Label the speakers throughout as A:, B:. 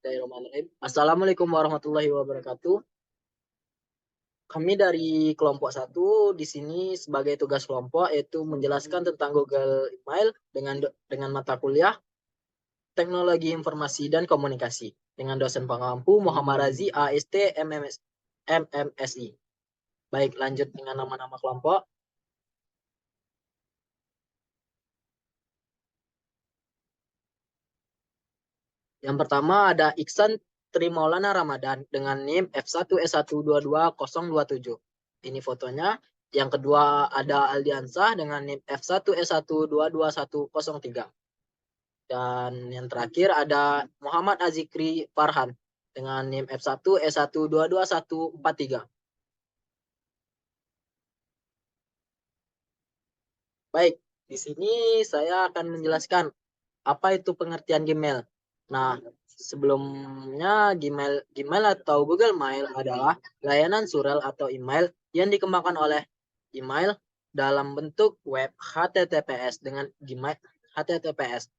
A: Bismillahirrahmanirrahim. Assalamualaikum warahmatullahi wabarakatuh. Kami dari kelompok 1 di sini sebagai tugas kelompok yaitu menjelaskan tentang Google Email dengan mata kuliah Teknologi Informasi dan Komunikasi dengan dosen pengampu Muhammad Razi AST MMSI. Baik, lanjut dengan nama-nama kelompok. Yang pertama ada Iksan Trimaulana Ramadan dengan NIM F1S1222027. Ini fotonya. Yang kedua ada Aldiansah dengan NIM F1S1222103. Dan yang terakhir ada Muhammad Azikri Farhan dengan NIM F1S1222143. Baik, di sini saya akan menjelaskan apa itu pengertian Gmail. Nah, sebelumnya Gmail atau Google Mail adalah layanan surel atau email yang dikembangkan oleh email dalam bentuk web HTTPS dengan Gmail HTTPS.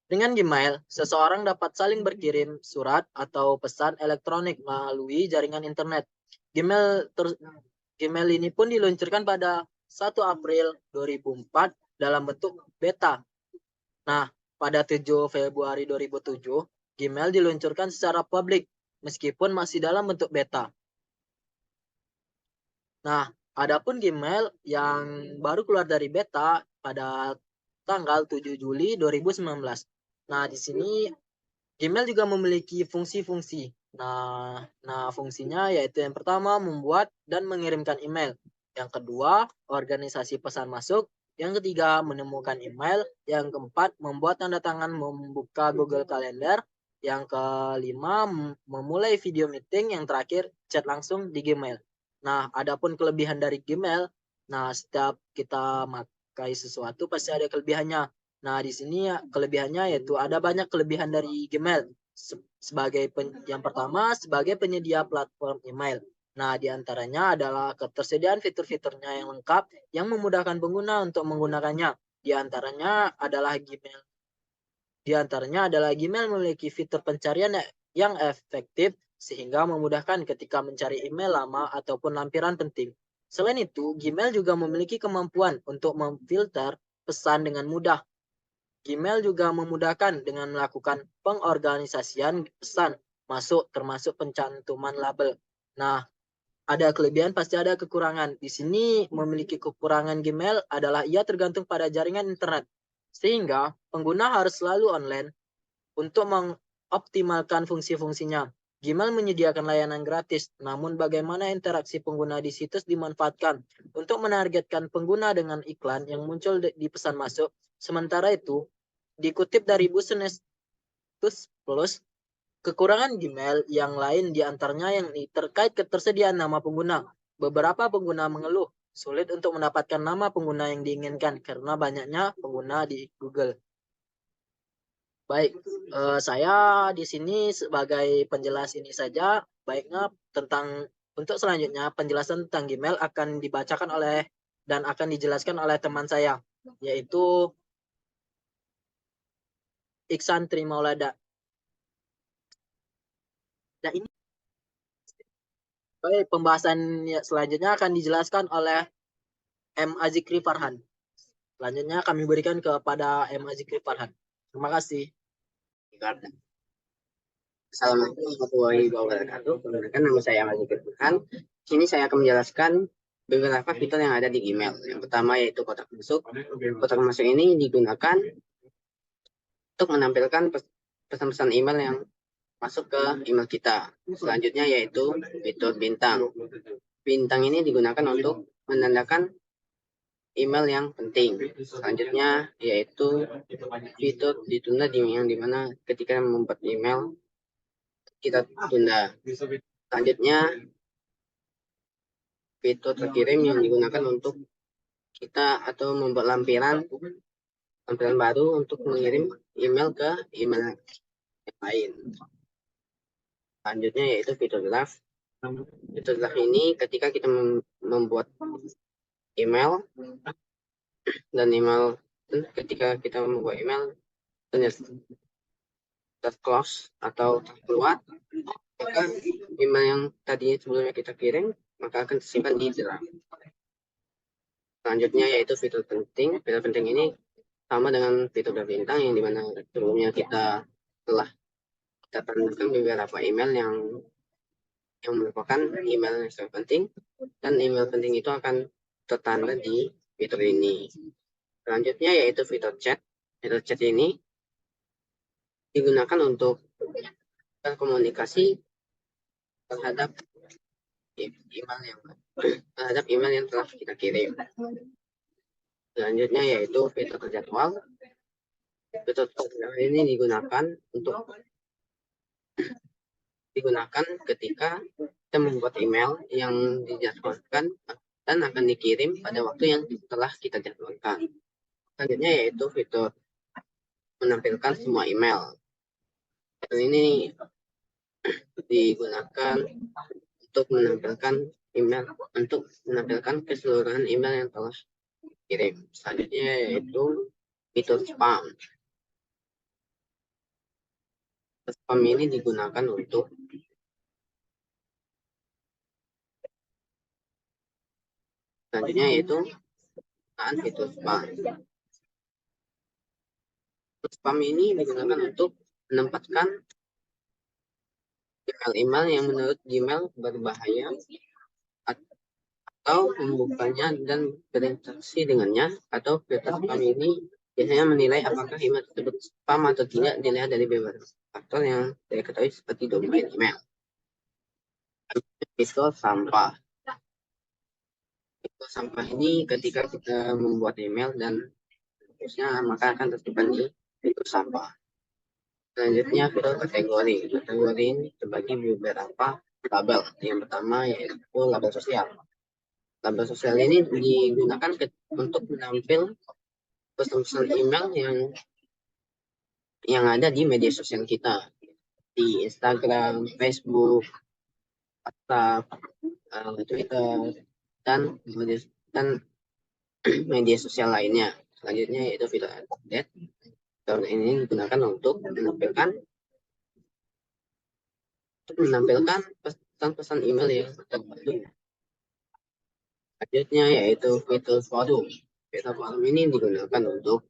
A: Dengan Gmail, seseorang dapat saling berkirim surat atau pesan elektronik melalui jaringan internet. Gmail ini pun diluncurkan pada 1 April 2004 dalam bentuk beta. Nah, pada 7 Februari 2007, Gmail diluncurkan secara publik meskipun masih dalam bentuk beta. Nah, adapun Gmail yang baru keluar dari beta pada tanggal 7 Juli 2019. Nah, di sini Gmail juga memiliki fungsi-fungsi. Nah, fungsinya yaitu yang pertama membuat dan mengirimkan email. Yang kedua, organisasi pesan masuk. Yang ketiga, menemukan email. Yang keempat, membuat tanda tangan membuka Google Calendar. Yang kelima, memulai video meeting. Yang terakhir, chat langsung di Gmail. Nah, adapun kelebihan dari Gmail, nah setiap kita pakai sesuatu pasti ada kelebihannya. Nah, di sini kelebihannya yaitu ada banyak kelebihan dari Gmail. Yang pertama, sebagai penyedia platform email. Nah, di antaranya adalah ketersediaan fitur-fiturnya yang lengkap yang memudahkan pengguna untuk menggunakannya. Di antaranya adalah Gmail memiliki fitur pencarian yang efektif sehingga memudahkan ketika mencari email lama ataupun lampiran penting. Selain itu, Gmail juga memiliki kemampuan untuk memfilter pesan dengan mudah. Gmail juga memudahkan dengan melakukan pengorganisasian pesan masuk termasuk pencantuman label. Nah, ada kelebihan pasti ada kekurangan. Di sini memiliki kekurangan Gmail adalah ia tergantung pada jaringan internet. Sehingga pengguna harus selalu online untuk mengoptimalkan fungsi-fungsinya. Gmail menyediakan layanan gratis, namun bagaimana interaksi pengguna di situs dimanfaatkan untuk menargetkan pengguna dengan iklan yang muncul di pesan masuk. Sementara itu, dikutip dari Business Plus, kekurangan Gmail yang lain diantaranya yang terkait ketersediaan nama pengguna. Beberapa pengguna mengeluh sulit untuk mendapatkan nama pengguna yang diinginkan karena banyaknya pengguna di Google. Baik, saya di sini sebagai penjelas ini saja. Baiknya untuk selanjutnya penjelasan tentang Gmail akan dibacakan dan akan dijelaskan oleh teman saya, yaitu Iksan Trimaulada. Nah, ini baik, pembahasan selanjutnya akan dijelaskan oleh M. Azikri Farhan. Selanjutnya kami berikan kepada M. Azikri Farhan. Terima kasih.
B: Assalamualaikum warahmatullahi wabarakatuh. Perkenalkan, nama saya Ahmad Zikir Burhan. Sini saya akan menjelaskan beberapa fitur yang ada di Gmail. Yang pertama yaitu kotak masuk. Kotak masuk ini digunakan untuk menampilkan pesan-pesan email yang masuk ke email kita. Selanjutnya yaitu fitur bintang. Bintang ini digunakan untuk menandakan email yang penting. Selanjutnya yaitu fitur ditunda yang dimana ketika membuat email kita tunda. Selanjutnya fitur terkirim yang digunakan untuk kita atau membuat lampiran baru untuk mengirim email ke email yang lain. Selanjutnya yaitu fitur draft. Fitur draft ini ketika kita membuat email dan ketika kita membuat email terclose atau terkeluar, maka email yang tadinya sebelumnya kita kirim maka akan tersimpan di draft. Selanjutnya yaitu fitur penting. Fitur penting ini sama dengan fitur berbintang yang dimana sebelumnya kita telah kita tandaskan beberapa email yang merupakan email yang sangat penting, dan email penting itu akan tertanda di fitur ini. Selanjutnya yaitu fitur chat. Fitur chat ini digunakan untuk berkomunikasi terhadap email yang telah kita kirim. Selanjutnya yaitu fitur jadwal. Fitur jadwal ini digunakan ketika kita membuat email yang dijadwalkan dan akan dikirim pada waktu yang telah kita jadwalkan. Selanjutnya yaitu fitur menampilkan semua email. Fitur ini digunakan untuk menampilkan keseluruhan email yang telah kirim. Selanjutnya yaitu fitur spam. Spam ini digunakan untuk selanjutnya yaitu fitur spam. Spam ini digunakan untuk menempatkan email-email yang menurut Gmail berbahaya atau membukanya dan berinteraksi dengannya, atau fitur spam ini biasanya menilai apakah email tersebut spam atau tidak dilihat dari beberapa faktor yang diketahui seperti domain email. Fitur sampah. Fitur sampah ini ketika kita membuat email dan terusnya maka akan tersimpan di fitur sampah. Selanjutnya fitur kategori. Kategori ini terbagi beberapa label. Yang pertama yaitu label sosial. Label sosial ini digunakan untuk menampil pesan-pesan email yang ada di media sosial kita, di Instagram, Facebook, WhatsApp, Twitter, dan media sosial lainnya. Selanjutnya yaitu fitur update. Fitur ini digunakan untuk menampilkan pesan-pesan email yang terbaru. Selanjutnya yaitu fitur forum. Fitur forum ini digunakan untuk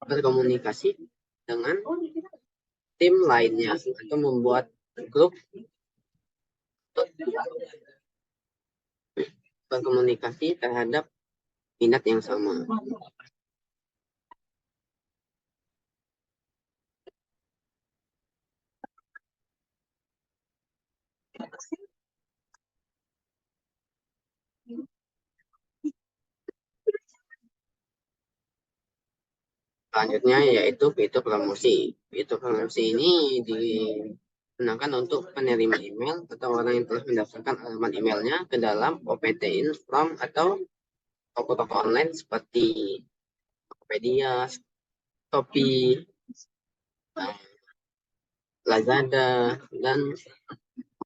B: berkomunikasi dengan tim lainnya atau membuat grup untuk berkomunikasi terhadap minat yang sama. Selanjutnya yaitu fitur promosi. Fitur promosi ini digunakan untuk penerima email atau orang yang telah mendaftarkan alamat emailnya ke dalam OPT Inform atau toko-toko online seperti Tokopedia, Shopee, Lazada, dan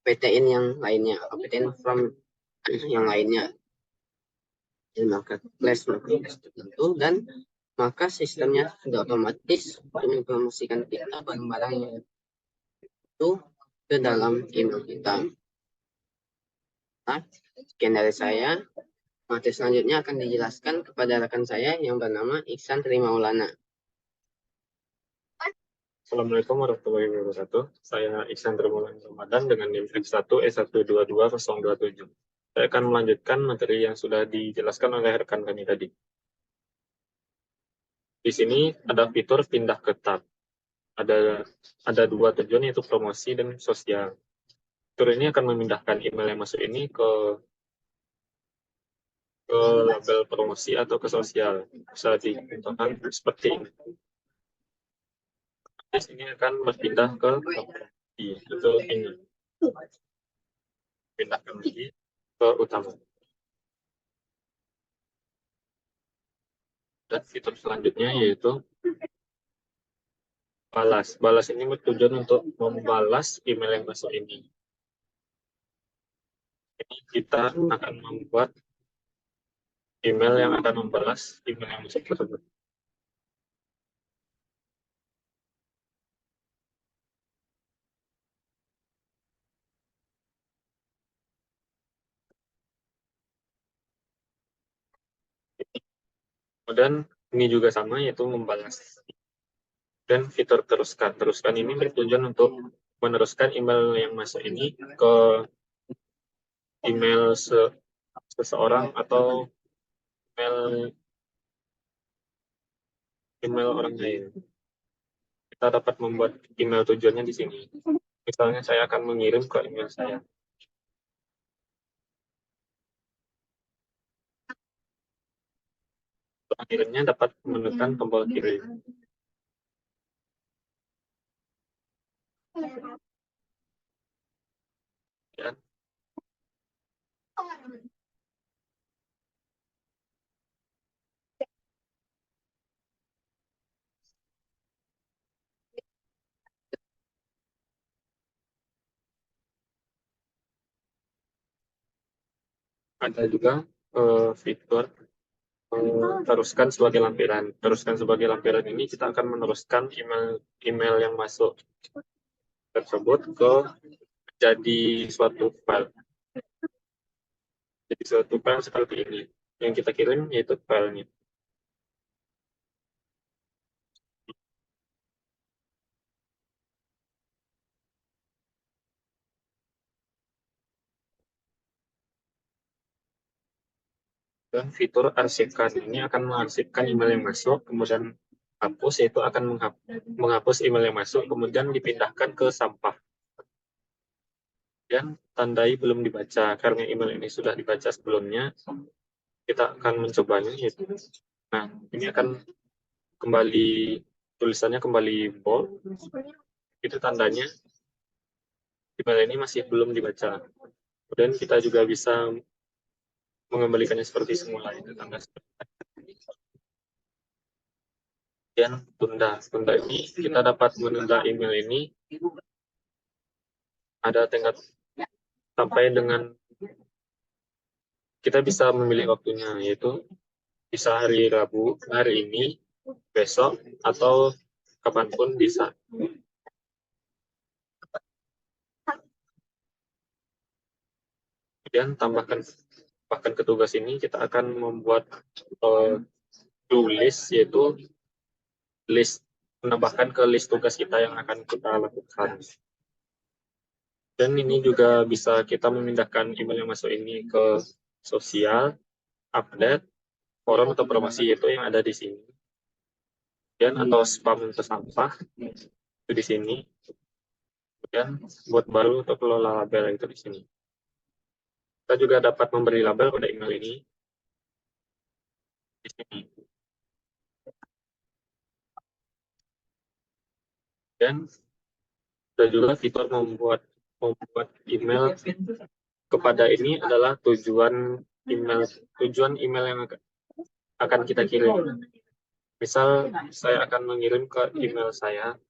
B: OPT-in yang lainnya, OPT Inform yang lainnya. Marketplace tertentu, dan maka sistemnya sudah otomatis untuk mempromosikan kita barang-barang itu ke dalam email kita. Nah, sekian dari saya. Materi selanjutnya akan dijelaskan kepada rekan saya yang bernama Iksan Trimaulana.
C: Assalamualaikum warahmatullahi wabarakatuh. Saya Iksan Trimaulana Ramadan dengan NIM F1E1222027. Saya akan melanjutkan materi yang sudah dijelaskan oleh rekan kami tadi. Di sini ada fitur pindah ke tab. Ada dua tujuan, yaitu promosi dan sosial. Fitur ini akan memindahkan email yang masuk ini ke label promosi atau ke sosial. Bisa dicontohkan seperti ini. Di sini akan berpindah ke promosi, itu ini. Pindahkan lagi ke utama. Dan fitur selanjutnya yaitu balas. Balas ini bertujuan untuk membalas email yang masuk ini. kita akan membuat email yang akan membalas email yang masuk tersebut. Kemudian ini juga sama, yaitu membalas. Dan fitur teruskan. Teruskan ini bertujuan untuk meneruskan email yang masuk ini ke email seseorang atau email orang lain. Kita dapat membuat email tujuannya di sini. Misalnya saya akan mengirim ke email saya. Akhirnya dapat menekan tombol kirim. Ya. Ada juga fitur teruskan sebagai lampiran. Teruskan sebagai lampiran ini kita akan meneruskan email yang masuk tersebut ke jadi suatu file. Jadi suatu file seperti ini. Yang kita kirim yaitu filenya. Dan fitur arsipkan ini akan mengarsipkan email yang masuk, kemudian hapus, yaitu akan menghapus email yang masuk, kemudian dipindahkan ke sampah. Dan tandai belum dibaca, karena email ini sudah dibaca sebelumnya, kita akan mencobanya. Nah, ini akan kembali, tulisannya kembali bold, itu tandanya email ini masih belum dibaca. Kemudian kita juga bisa mengembalikannya seperti semula, itu tanda dan tunda ini kita dapat menunda email ini ada tingkat sampai dengan kita bisa memilih waktunya, yaitu bisa hari Rabu, hari ini, besok, atau kapanpun bisa. Kemudian tambahkan ke tugas ini kita akan membuat to list, yaitu list menambahkan ke list tugas kita yang akan kita lakukan. Dan ini juga bisa kita memindahkan email yang masuk ini ke sosial, update, forum atau promosi, itu yang ada di sini. Dan atau spam untuk sampah itu di sini. Kemudian buat baru untuk kelola label itu di sini. Kita juga dapat memberi label pada email ini di sini. Dan ada juga fitur membuat email kepada ini adalah tujuan email yang akan kita kirim. Misal saya akan mengirim ke email saya.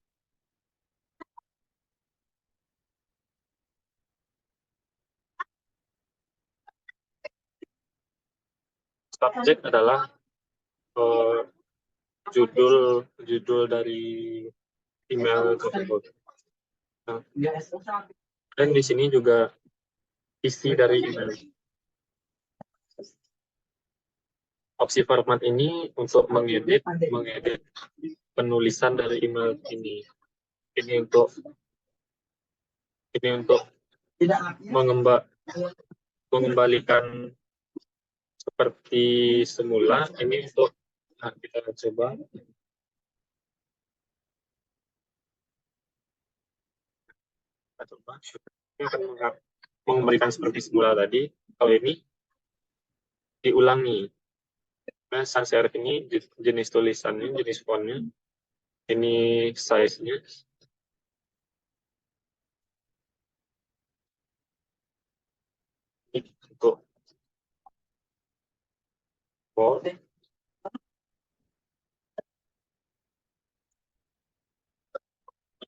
C: Subjek adalah judul dari email tersebut. Nah, dan di sini juga isi dari email. Opsi format ini untuk mengedit penulisan dari email ini. Ini untuk mengembalikan seperti semula. Ini untuk kita coba. Ini akan mengembalikan seperti semula tadi. Kalau ini diulangi. Nah, sans serif ini jenis tulisannya, jenis fontnya, ini size-nya. Ini untuk font,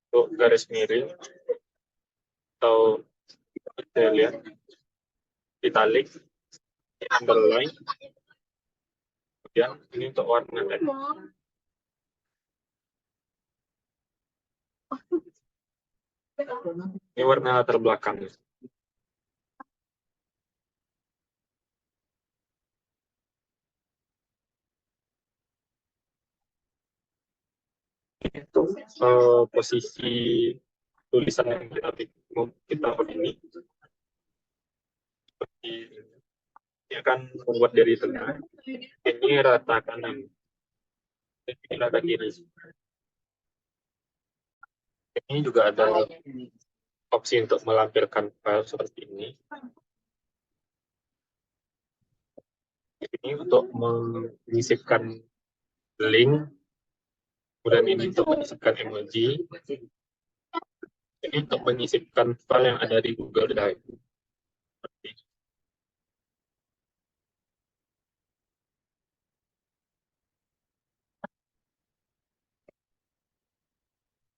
C: untuk garis miring atau kita lihat italic, underline. Kemudian ini untuk warna teks. Ini warna latar belakang. Itu posisi tulisan yang kita buat ini. Ini akan membuat dari tengah. Ini rata kanan. Ini rata kiri. Ini juga ada opsi untuk melampirkan file seperti ini. Ini untuk menyisipkan link, kemudian ini untuk menyisipkan emoji, ini untuk menyisipkan file yang ada di Google Drive.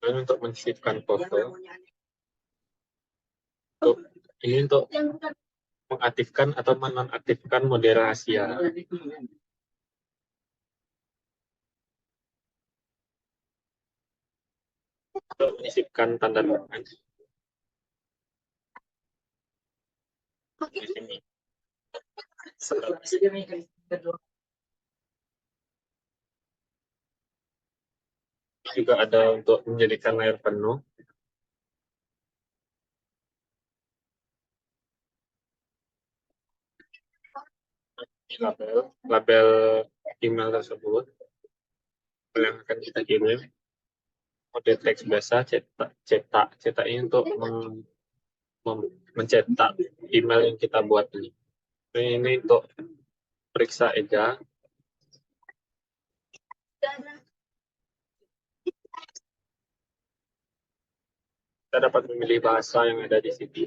C: Dan untuk menyisipkan foto, ini untuk mengaktifkan atau menonaktifkan mode rahasia. Untuk menyisipkan tanda tangan di sini. Juga ada untuk menjadikan layar penuh. Label email tersebut yang akan kita kirim. Mode teks biasa, cetak ini untuk mencetak email yang kita buat ini. Ini untuk periksa eja. Kita dapat memilih bahasa yang ada di sini.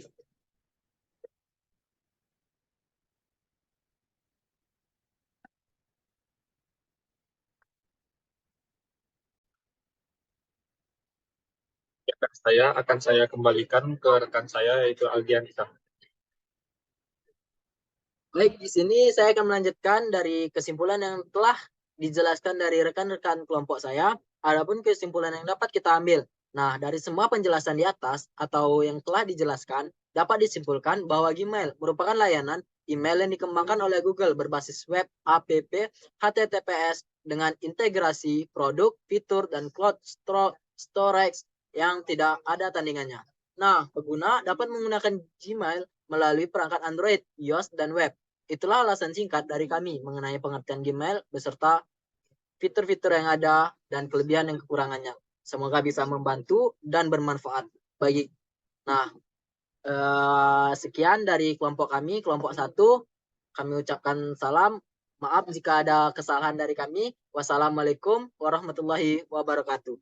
C: Akan saya kembalikan ke rekan saya, yaitu Aldiansyah.
A: Baik, di sini saya akan melanjutkan dari kesimpulan yang telah dijelaskan dari rekan-rekan kelompok saya. Adapun kesimpulan yang dapat kita ambil. Nah, dari semua penjelasan di atas atau yang telah dijelaskan, dapat disimpulkan bahwa Gmail merupakan layanan email yang dikembangkan oleh Google berbasis web, app, HTTPS dengan integrasi produk, fitur, dan cloud storage yang tidak ada tandingannya. Nah, pengguna dapat menggunakan Gmail melalui perangkat Android, iOS, dan web. Itulah alasan singkat dari kami mengenai pengertian Gmail beserta fitur-fitur yang ada dan kelebihan dan kekurangannya. Semoga bisa membantu dan bermanfaat bagi. Nah, sekian dari kelompok kami, kelompok 1. Kami ucapkan salam. Maaf jika ada kesalahan dari kami. Wassalamualaikum warahmatullahi wabarakatuh.